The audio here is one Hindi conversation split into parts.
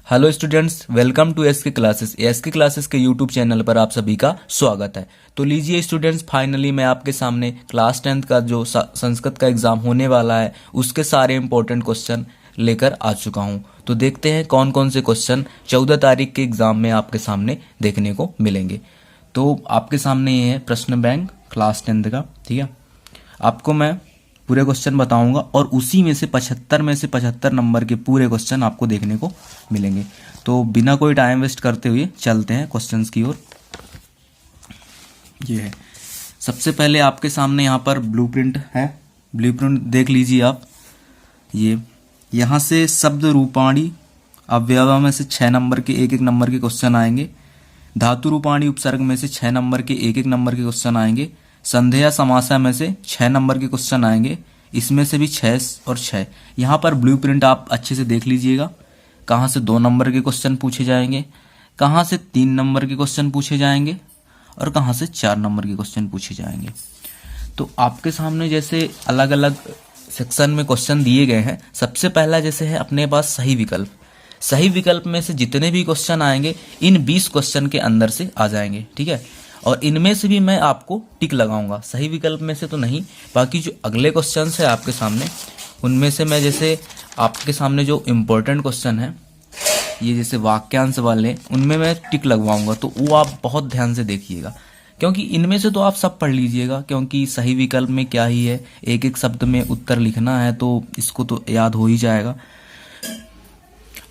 Hello students, welcome to S K classes. S K classes के यूट्यूब चैनल पर आप सभी का स्वागत है। तो लीजिए स्टूडेंट्स, फाइनली मैं आपके सामने क्लास 10th का जो संस्कृत का एग्ज़ाम होने वाला है उसके सारे इंपॉर्टेंट क्वेश्चन लेकर आ चुका हूं। तो देखते हैं कौन कौन से क्वेश्चन 14 तारीख के एग्ज़ाम में आपके सामने देखने को मिलेंगे। तो आपके सामने ये है प्रश्न बैंक क्लास 10th का, ठीक है। आपको मैं पूरे क्वेश्चन बताऊंगा और उसी में से 75 नंबर के पूरे क्वेश्चन आपको देखने को मिलेंगे। तो बिना कोई टाइम वेस्ट करते हुए चलते हैं क्वेश्चंस की ओर। ये है सबसे पहले आपके सामने यहाँ पर ब्लूप्रिंट है। ब्लूप्रिंट देख लीजिए आप। ये यहाँ से शब्द रूपाणी अव्यय में से 6 नंबर के एक नंबर के क्वेश्चन आएंगे। धातु रूपाणी उपसर्ग में से 6 नंबर के एक नंबर के क्वेश्चन आएंगे। संध्या समासा में से 6 नंबर के क्वेश्चन आएंगे। इसमें से भी 6 और 6। यहाँ पर ब्लूप्रिंट आप अच्छे से देख लीजिएगा। कहाँ से 2 नंबर के क्वेश्चन पूछे जाएंगे, कहाँ से 3 नंबर के क्वेश्चन पूछे जाएंगे और कहाँ से 4 नंबर के क्वेश्चन पूछे जाएंगे। तो आपके सामने जैसे अलग अलग सेक्शन में क्वेश्चन दिए गए हैं। सबसे पहला जैसे है अपने पास सही विकल्प। सही विकल्प में से जितने भी क्वेश्चन आएंगे इन 20 क्वेश्चन के अंदर से आ जाएंगे, ठीक है। और इनमें से भी मैं आपको टिक लगाऊंगा, सही विकल्प में से तो नहीं। बाकी जो अगले क्वेश्चन है आपके सामने उनमें से मैं जैसे आपके सामने जो इम्पोर्टेंट क्वेश्चन है ये जैसे वाक्यांश वाले, उनमें मैं टिक लगवाऊंगा। तो वो आप बहुत ध्यान से देखिएगा, क्योंकि इनमें से तो आप सब पढ़ लीजिएगा, क्योंकि सही विकल्प में क्या ही है, एक एक शब्द में उत्तर लिखना है, तो इसको तो याद हो ही जाएगा।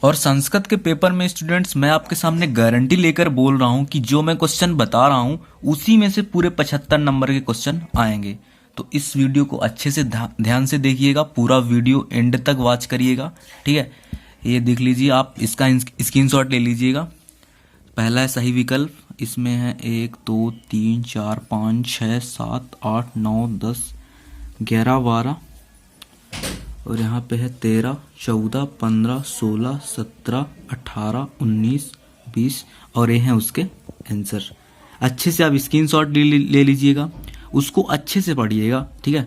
और संस्कृत के पेपर में स्टूडेंट्स मैं आपके सामने गारंटी लेकर बोल रहा हूं कि जो मैं क्वेश्चन बता रहा हूं उसी में से पूरे 75 नंबर के क्वेश्चन आएंगे। तो इस वीडियो को अच्छे से ध्यान से देखिएगा, पूरा वीडियो एंड तक वॉच करिएगा, ठीक है। ये देख लीजिए आप, इसका स्क्रीनशॉट ले लीजिएगा। पहला है सही विकल्प, इसमें है 1 2 3 4 5 6 7 8 9 10 11 12 और यहाँ पे है 13 14 15 16 17 18 19 20 और ये हैं उसके आंसर। अच्छे से आप स्क्रीनशॉट ले लीजिएगा, उसको अच्छे से पढ़िएगा, ठीक है।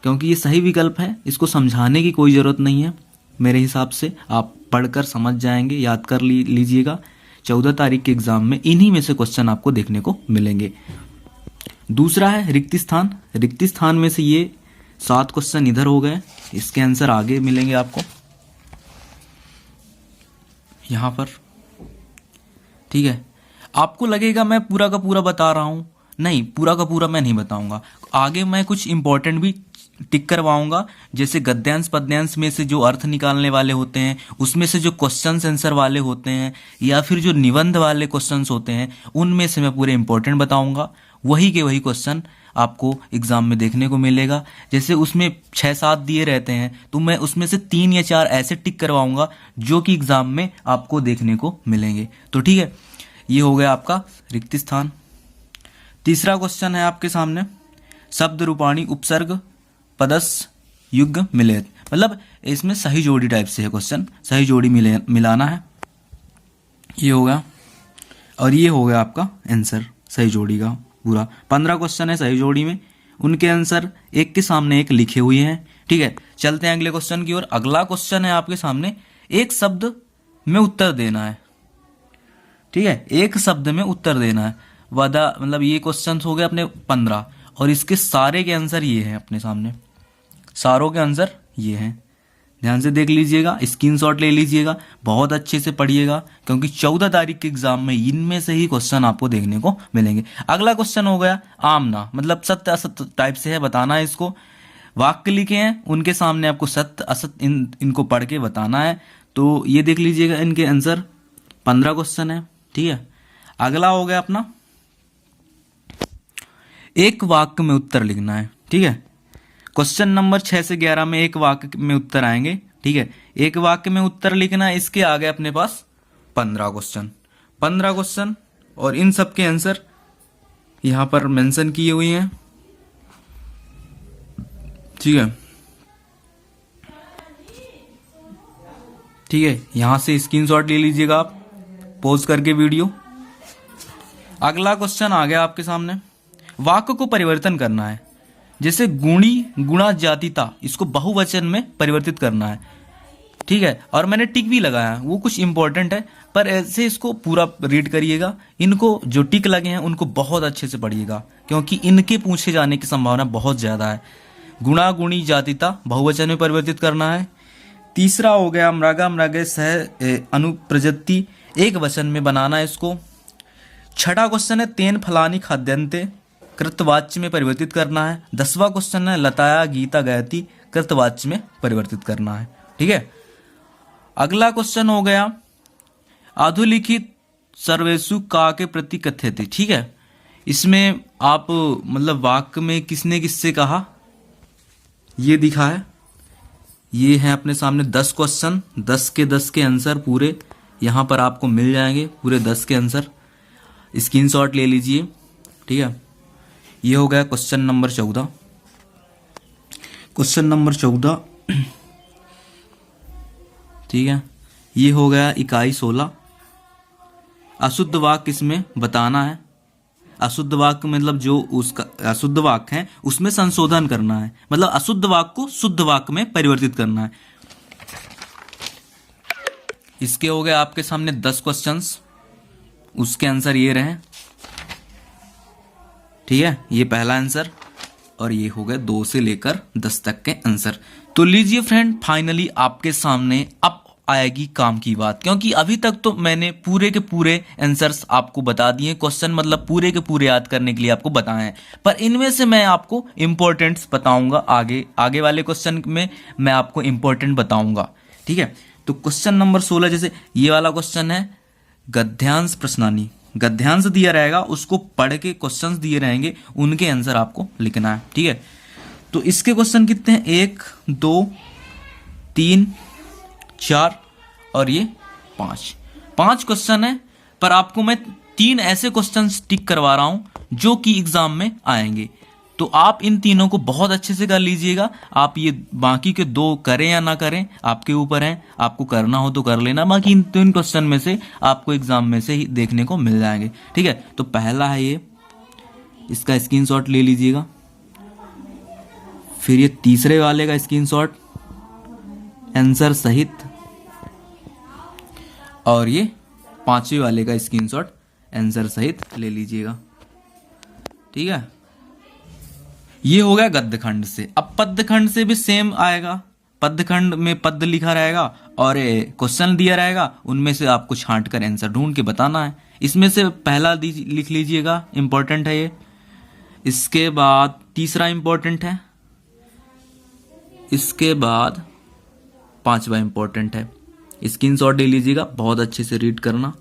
क्योंकि ये सही विकल्प है, इसको समझाने की कोई ज़रूरत नहीं है। मेरे हिसाब से आप पढ़कर समझ जाएंगे, याद कर लीजिएगा। 14 तारीख के एग्जाम में इन्हीं में से क्वेश्चन आपको देखने को मिलेंगे। दूसरा है रिक्त स्थान। रिक्त स्थान में से ये 7 क्वेश्चन इधर हो गए, इसके आंसर आगे मिलेंगे आपको यहां पर, ठीक है। आपको लगेगा मैं पूरा का पूरा बता रहा हूं, नहीं, पूरा का पूरा मैं नहीं बताऊंगा। आगे मैं कुछ इंपॉर्टेंट भी टिक करवाऊंगा, जैसे गद्यांश पद्यांश में से जो अर्थ निकालने वाले होते हैं, उसमें से जो क्वेश्चन आंसर वाले होते हैं, या फिर जो निबंध वाले क्वेश्चंस होते हैं, उनमें से मैं पूरे इंपॉर्टेंट बताऊंगा। वही के वही क्वेश्चन आपको एग्जाम में देखने को मिलेगा। जैसे उसमें 6-7 दिए रहते हैं, तो मैं उसमें से 3 या 4 ऐसे टिक करवाऊंगा जो कि एग्जाम में आपको देखने को मिलेंगे। तो ठीक है, ये हो गया आपका रिक्त स्थान। तीसरा क्वेश्चन है आपके सामने शब्द रूपाणी उपसर्ग पदस युग मिलेत। मतलब इसमें सही जोड़ी टाइप से है क्वेश्चन, सही जोड़ी मिलाना है। ये होगा और ये हो गया आपका आंसर सही जोड़ी का पूरा। 15 क्वेश्चन है सही जोड़ी में, उनके आंसर एक के सामने एक लिखे हुए हैं, ठीक है। चलते हैं अगले क्वेश्चन की ओर। अगला क्वेश्चन है आपके सामने एक शब्द में उत्तर देना है, ठीक है। एक शब्द में उत्तर देना है। वादा मतलब ये क्वेश्चन हो गए अपने 15 और इसके सारे के आंसर ये हैं अपने सामने, सारों के आंसर ये हैं। ध्यान से देख लीजिएगा, स्क्रीनशॉट ले लीजिएगा, बहुत अच्छे से पढ़िएगा, क्योंकि 14 तारीख के एग्जाम में इनमें से ही क्वेश्चन आपको देखने को मिलेंगे। अगला क्वेश्चन हो गया आमना, मतलब सत्य असत्य टाइप से है, बताना है इसको। वाक्य लिखे हैं, उनके सामने आपको सत्य असत्य इनको पढ़ के बताना है। तो ये देख लीजिएगा, इनके आंसर 15 क्वेश्चन है, ठीक है। अगला हो गया अपना एक वाक्य में उत्तर लिखना है, ठीक है। क्वेश्चन नंबर 6 से 11 में एक वाक्य में उत्तर आएंगे, ठीक है। एक वाक्य में उत्तर लिखना है। इसके आगे अपने पास 15 क्वेश्चन और इन सब के आंसर यहां पर मेंशन किए हुए हैं, ठीक है। ठीक है, यहां से स्क्रीनशॉट ले लीजिएगा आप पॉज करके वीडियो। अगला क्वेश्चन आ गया आपके सामने, वाक्य को परिवर्तन करना है। जैसे गुणी गुणा जातिता, इसको बहुवचन में परिवर्तित करना है। ठीक है, और मैंने टिक भी लगाया है, वो कुछ इंपॉर्टेंट है, पर ऐसे इसको पूरा रीड करिएगा। इनको जो टिक लगे हैं उनको बहुत अच्छे से पढ़िएगा, क्योंकि इनके पूछे जाने की संभावना बहुत ज़्यादा है। गुणा गुणी जातिता बहुवचन में परिवर्तित करना है। तीसरा हो गया मृगा मृगे सह अनुप्रजति, एक वचन में बनाना है इसको। छठा क्वेश्चन है तेन फलानी खाद्यंते, कृतवाच्य में परिवर्तित करना है। 10वां क्वेश्चन है लताया गीता गायती, कृतवाच्य में परिवर्तित करना है। ठीक है, अगला क्वेश्चन हो गया अधोलिखित सर्वेषु का के प्रति कथ्यते। ठीक है, इसमें आप मतलब वाक्य में किसने किससे कहा ये दिखा है। ये है अपने सामने 10 क्वेश्चन, 10 के आंसर पूरे यहाँ पर आपको मिल जाएंगे, पूरे 10 के आंसर। स्क्रीनशॉट ले लीजिए। ठीक है, ये हो गया क्वेश्चन नंबर 14। क्वेश्चन नंबर 14 ठीक है, ये हो गया इकाई 16। अशुद्ध वाक्य इसमें बताना है। अशुद्ध वाक्य मतलब जो उसका अशुद्ध वाक्य है उसमें संशोधन करना है, मतलब अशुद्ध वाक्य को शुद्ध वाक्य में परिवर्तित करना है। इसके हो गए आपके सामने 10 क्वेश्चंस, उसके आंसर ये रहे। ठीक है, ये पहला आंसर, और ये हो गए 2 से लेकर 10 तक के आंसर। तो लीजिए फ्रेंड, फाइनली आपके सामने अब आएगी काम की बात, क्योंकि अभी तक तो मैंने पूरे के पूरे आंसर्स आपको बता दिए, क्वेश्चन मतलब पूरे के पूरे याद करने के लिए आपको बताए हैं, पर इनमें से मैं आपको इंपॉर्टेंट्स बताऊंगा। आगे वाले क्वेश्चन में मैं आपको इंपॉर्टेंट बताऊंगा। ठीक है, तो क्वेश्चन नंबर 16 जैसे ये वाला क्वेश्चन है गद्यांश प्रश्नानी, गद्यांश दिया रहेगा, उसको पढ़ के क्वेश्चंस दिए रहेंगे, उनके आंसर आपको लिखना है। ठीक है, तो इसके क्वेश्चन कितने हैं 1 2 3 4 और ये 5 क्वेश्चन है, पर आपको मैं 3 ऐसे क्वेश्चन टिक करवा रहा हूं जो कि एग्जाम में आएंगे। तो आप इन तीनों को बहुत अच्छे से कर लीजिएगा। आप ये बाकी के 2 करें या ना करें आपके ऊपर है, आपको करना हो तो कर लेना, बाकी इन 3 क्वेश्चन में से आपको एग्जाम में से ही देखने को मिल जाएंगे। ठीक है, तो पहला है ये, इसका स्क्रीनशॉट ले लीजिएगा। फिर ये तीसरे वाले का स्क्रीनशॉट आंसर सहित, और ये 5वें वाले का स्क्रीनशॉट आंसर सहित ले लीजिएगा। ठीक है, ये हो गया गद्यखंड से। अब पद्यखंड से भी सेम आएगा, पद्यखंड में पद लिखा रहेगा और क्वेश्चन दिया रहेगा, उनमें से आपको छांट कर आंसर ढूंढ के बताना है। इसमें से पहला लिख लीजिएगा, इंपॉर्टेंट है ये। इसके बाद तीसरा इंपॉर्टेंट है, इसके बाद 5वां इंपॉर्टेंट है। स्क्रीनशॉट ले लीजिएगा, बहुत अच्छे से रीड करना,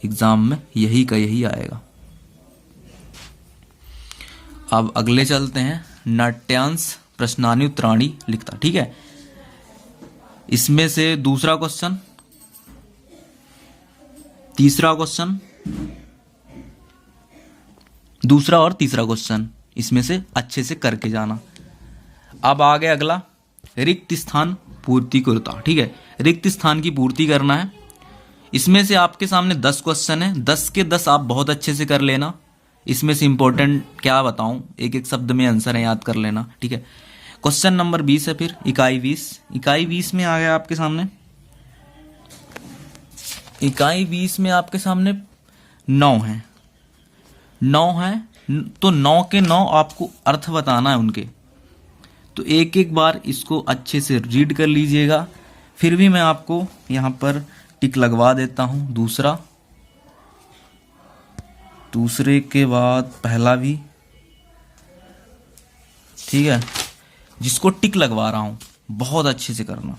एग्जाम में यही का यही आएगा। अब अगले चलते हैं, नाट्यांश प्रश्नानि उत्तराणि लिखता। ठीक है, इसमें से दूसरा क्वेश्चन, तीसरा क्वेश्चन, दूसरा और तीसरा क्वेश्चन, इसमें से अच्छे से करके जाना। अब आ गया अगला, रिक्त स्थान पूर्ति करता। ठीक है, रिक्त स्थान की पूर्ति करना है। इसमें से आपके सामने 10 क्वेश्चन है, 10 के 10 आप बहुत अच्छे से कर लेना। इसमें से इंपॉर्टेंट क्या बताऊं, एक एक शब्द में आंसर है, याद कर लेना। ठीक है, क्वेश्चन नंबर 20 है, फिर इकाई 20। इकाई 20 में आ गया आपके सामने, इकाई 20 में आपके सामने 9 है, 9 है, तो 9 के 9 आपको अर्थ बताना है उनके। तो एक एक बार इसको अच्छे से रीड कर लीजिएगा। फिर भी मैं आपको यहाँ पर टिक लगवा देता हूँ, दूसरे के बाद पहला भी। ठीक है, जिसको टिक लगवा रहा हूँ बहुत अच्छे से करना।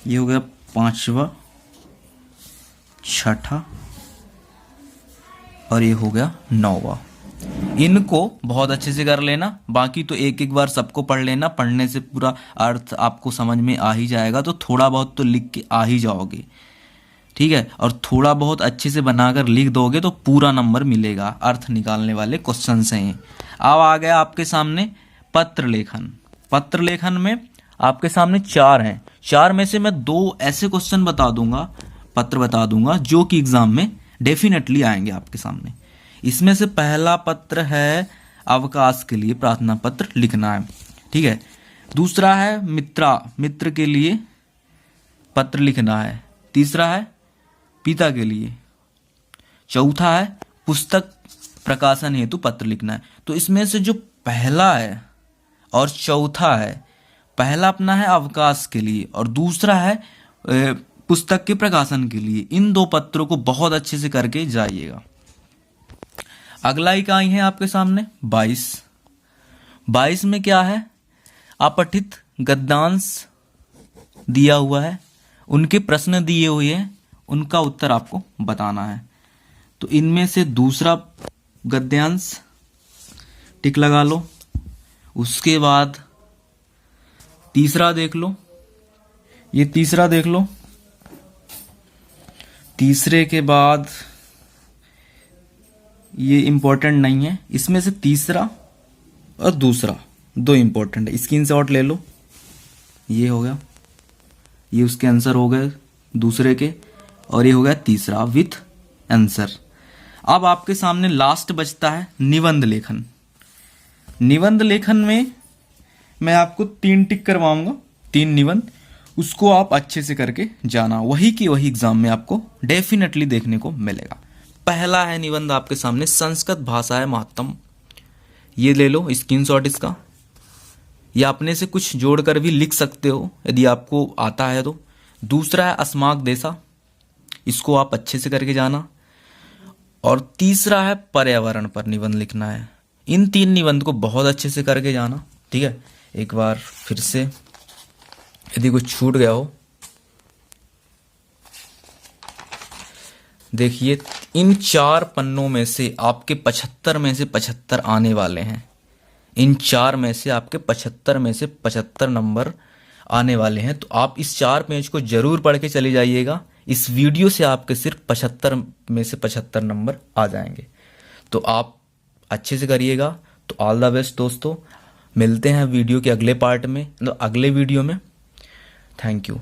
ये हो गया 5वां, 6ठा और ये हो गया 9वां। इनको बहुत अच्छे से कर लेना, बाकी तो एक एक बार सबको पढ़ लेना। पढ़ने से पूरा अर्थ आपको समझ में आ ही जाएगा, तो थोड़ा बहुत तो लिख के आ ही जाओगे। ठीक है, और थोड़ा बहुत अच्छे से बनाकर लिख दोगे तो पूरा नंबर मिलेगा। अर्थ निकालने वाले क्वेश्चन हैं। अब आ गया आपके सामने पत्र लेखन। पत्र लेखन में आपके सामने 4 हैं, 4 में से मैं 2 ऐसे क्वेश्चन बता दूंगा, पत्र बता दूंगा जो कि एग्जाम में डेफिनेटली आएंगे आपके सामने। इसमें से पहला पत्र है अवकाश के लिए प्रार्थना पत्र लिखना है। ठीक है, दूसरा है मित्र के लिए पत्र लिखना है। तीसरा है पिता के लिए। चौथा है पुस्तक प्रकाशन हेतु पत्र लिखना है। तो इसमें से जो पहला है और चौथा है, पहला अपना है अवकाश के लिए और दूसरा है पुस्तक के प्रकाशन के लिए। इन दो पत्रों को बहुत अच्छे से करके जाइएगा। अगला इकाई है आपके सामने 22। 22 में क्या है, अपठित गद्यांश दिया हुआ है, उनके प्रश्न दिए हुए हैं, उनका उत्तर आपको बताना है। तो इनमें से दूसरा गद्यांश टिक लगा लो। उसके बाद तीसरा देख लो, ये तीसरा देख लो। तीसरे के बाद ये इंपॉर्टेंट नहीं है, इसमें से तीसरा और दूसरा दो इंपॉर्टेंट है, स्क्रीनशॉट ले लो। ये हो गया, ये उसके आंसर हो गए दूसरे के, और ये हो गया तीसरा विथ आंसर। अब आपके सामने लास्ट बचता है निबंध लेखन। निबंध लेखन में मैं आपको 3 टिक करवाऊंगा, 3 निबंध, उसको आप अच्छे से करके जाना, वही की वही एग्जाम में आपको डेफिनेटली देखने को मिलेगा। पहला है निबंध आपके सामने, संस्कृत भाषा है महत्तम। ये ले लो स्क्रीनशॉट इसका, या अपने से कुछ जोड़कर भी लिख सकते हो यदि आपको आता है तो। दूसरा है अस्माक देशा, इसको आप अच्छे से करके जाना। और तीसरा है पर्यावरण पर निबंध लिखना है। इन 3 निबंध को बहुत अच्छे से करके जाना, ठीक है। एक बार फिर से यदि कुछ छूट गया हो, देखिए इन 4 पन्नों में से आपके 75 में से 75 आने वाले हैं। इन 4 में से आपके 75 में से 75 नंबर आने वाले हैं। तो आप इस 4 पेज को जरूर पढ़ के चले जाइएगा। इस वीडियो से आपके सिर्फ 75 में से 75 नंबर आ जाएंगे। तो आप अच्छे से करिएगा। तो ऑल द बेस्ट दोस्तों, मिलते हैं वीडियो के अगले पार्ट में, मतलब अगले वीडियो में। Thank you.